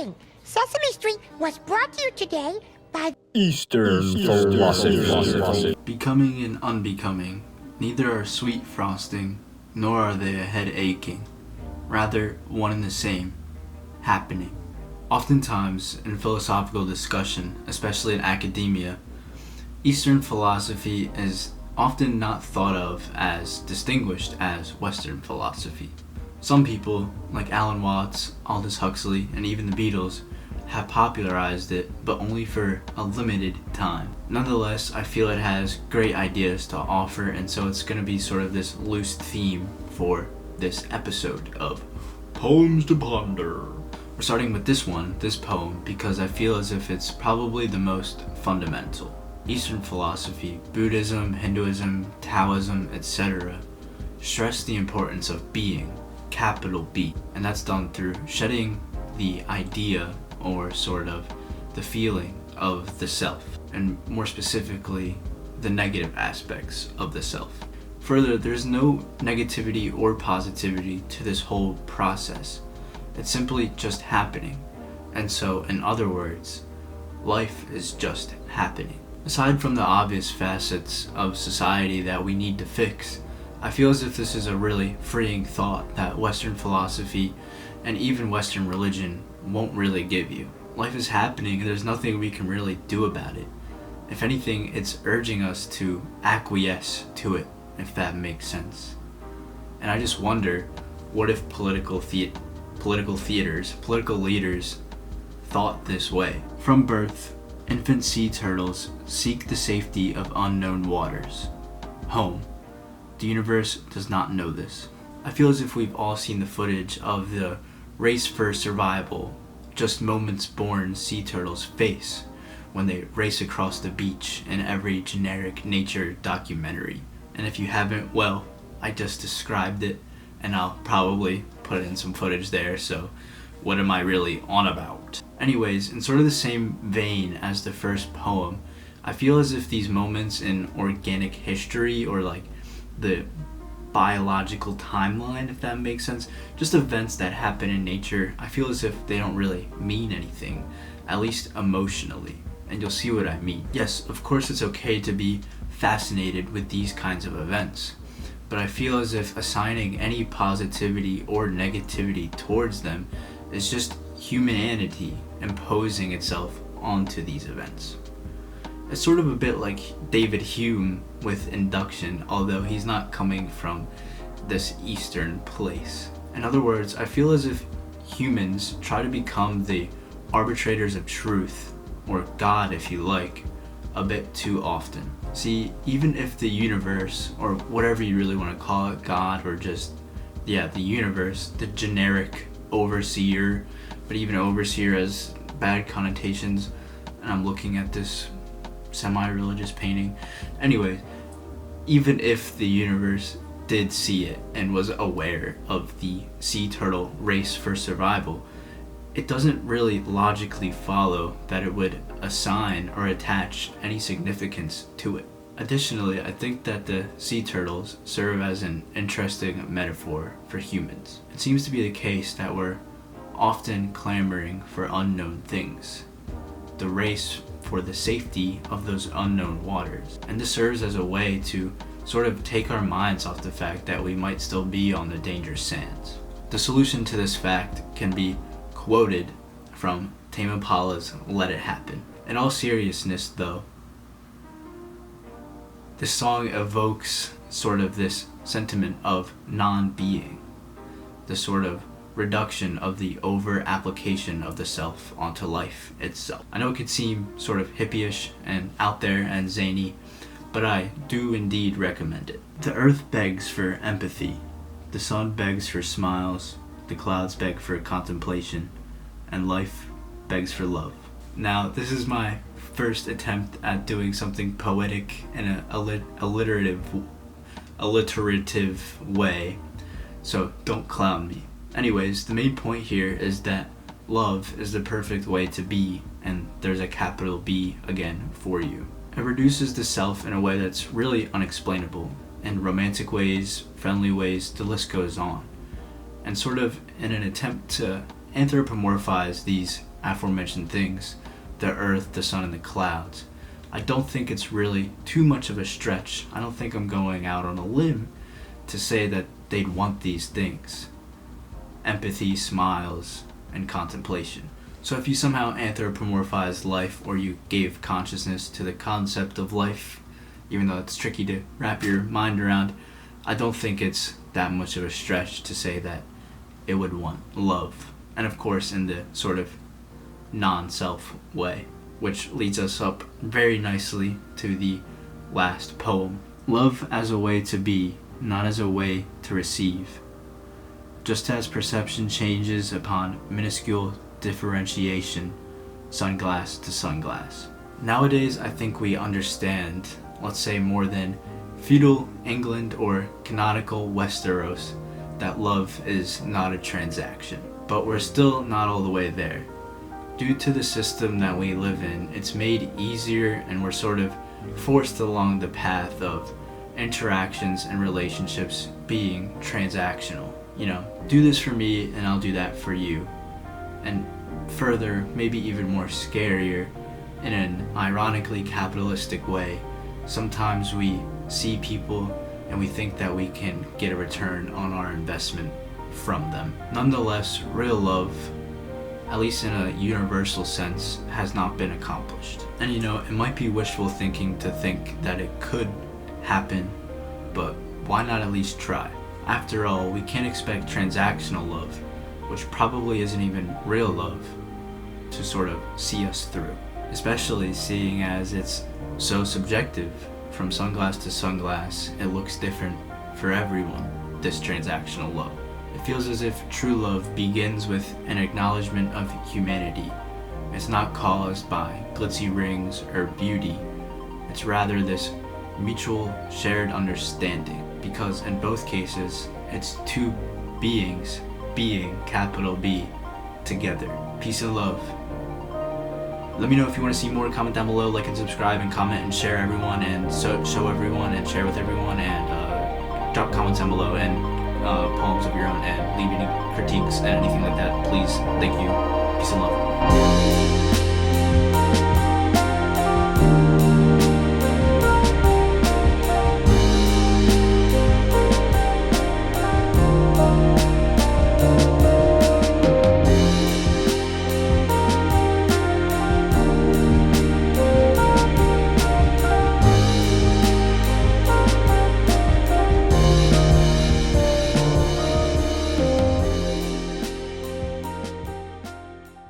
morning. Sesame Street was brought to you today by Eastern philosophy. Becoming and unbecoming, neither are sweet frosting, nor are they a head aching. Rather, one and the same, happening. Oftentimes, in philosophical discussion, especially in academia, Eastern philosophy is often not thought of as distinguished as Western philosophy. Some people, like Alan Watts, Aldous Huxley, and even the Beatles, have popularized it, but only for a limited time. Nonetheless, I feel it has great ideas to offer, and so it's going to be sort of this loose theme for this episode of Poems to Ponder. We're starting with this poem, because I feel as if it's probably the most fundamental. Eastern philosophy, Buddhism, Hinduism, Taoism, etc. stress the importance of being, capital B, and that's done through shedding the idea or sort of the feeling of the self, and more specifically, the negative aspects of the self. Further, there's no negativity or positivity to this whole process. It's simply just happening. And so, in other words, life is just happening. Aside from the obvious facets of society that we need to fix, I feel as if this is a really freeing thought that Western philosophy and even Western religion won't really give you. Life is happening and there's nothing we can really do about it. If anything, it's urging us to acquiesce to it, if that makes sense. And I just wonder, what if political leaders thought this way? From birth, infant sea turtles seek the safety of unknown waters. Home. The universe does not know this. I feel as if we've all seen the footage of the race for survival just moments born sea turtles face when they race across the beach in every generic nature documentary. And if you haven't, well, I just described it, and I'll probably put in some footage there, so what am I really on about? Anyways, in sort of the same vein as the first poem, I feel as if these moments in organic history, or like the biological timeline, if that makes sense, just events that happen in nature, I feel as if they don't really mean anything, at least emotionally, and you'll see what I mean. Yes, of course it's okay to be fascinated with these kinds of events, but I feel as if assigning any positivity or negativity towards them is just humanity imposing itself onto these events. It's sort of a bit like David Hume with induction, although he's not coming from this Eastern place. In other words, I feel as if humans try to become the arbitrators of truth, or God if you like, a bit too often. See, even if the universe, or whatever you really want to call it, God, or just, the universe, the generic overseer, but even overseer has bad connotations, and I'm looking at this semi-religious painting. Anyway, even if the universe did see it and was aware of the sea turtle race for survival, it doesn't really logically follow that it would assign or attach any significance to it. Additionally, I think that the sea turtles serve as an interesting metaphor for humans. It seems to be the case that we're often clamoring for unknown things, the race for the safety of those unknown waters. And this serves as a way to sort of take our minds off the fact that we might still be on the dangerous sands. The solution to this fact can be quoted from Tame Impala's Let It Happen. In all seriousness though, this song evokes sort of this sentiment of non-being, the sort of reduction of the over-application of the self onto life itself. I know it could seem sort of hippie-ish and out there and zany, but I do indeed recommend it. The earth begs for empathy, the sun begs for smiles, the clouds beg for contemplation, and life begs for love. Now, this is my first attempt at doing something poetic in an alliterative way, so don't clown me. Anyways, the main point here is that love is the perfect way to be, and there's a capital B again for you. It reduces the self in a way that's really unexplainable, in romantic ways, friendly ways, the list goes on. And sort of in an attempt to anthropomorphize these aforementioned things, the earth, the sun, and the clouds, I don't think it's really too much of a stretch. I don't think I'm going out on a limb to say that they'd want these things: empathy, smiles, and contemplation. So if you somehow anthropomorphized life, or you gave consciousness to the concept of life, even though it's tricky to wrap your mind around, I don't think it's that much of a stretch to say that it would want love. And of course in the sort of non-self way, which leads us up very nicely to the last poem. Love as a way to be, not as a way to receive. Just as perception changes upon minuscule differentiation, sunglass to sunglass. Nowadays, I think we understand, let's say more than feudal England or canonical Westeros, that love is not a transaction. But we're still not all the way there. Due to the system that we live in, it's made easier, and we're sort of forced along the path of interactions and relationships being transactional. You know, do this for me and I'll do that for you. And further, maybe even more scarier, in an ironically capitalistic way, sometimes we see people and we think that we can get a return on our investment from them. Nonetheless, real love, at least in a universal sense, has not been accomplished. And you know, it might be wishful thinking to think that it could happen, but why not at least try? After all, we can't expect transactional love, which probably isn't even real love, to sort of see us through. Especially seeing as it's so subjective. From sunglass to sunglass, it looks different for everyone, this transactional love. It feels as if true love begins with an acknowledgement of humanity. It's not caused by glitzy rings or beauty. It's rather this mutual shared understanding, because in both cases, it's two beings being, capital B, together. Peace and love. Let me know if you want to see more. Comment down below, like and subscribe, and comment and share everyone, and show everyone and share with everyone, and drop comments down below and poems of your own, and leave any critiques and anything like that, please. Thank you. Peace and love.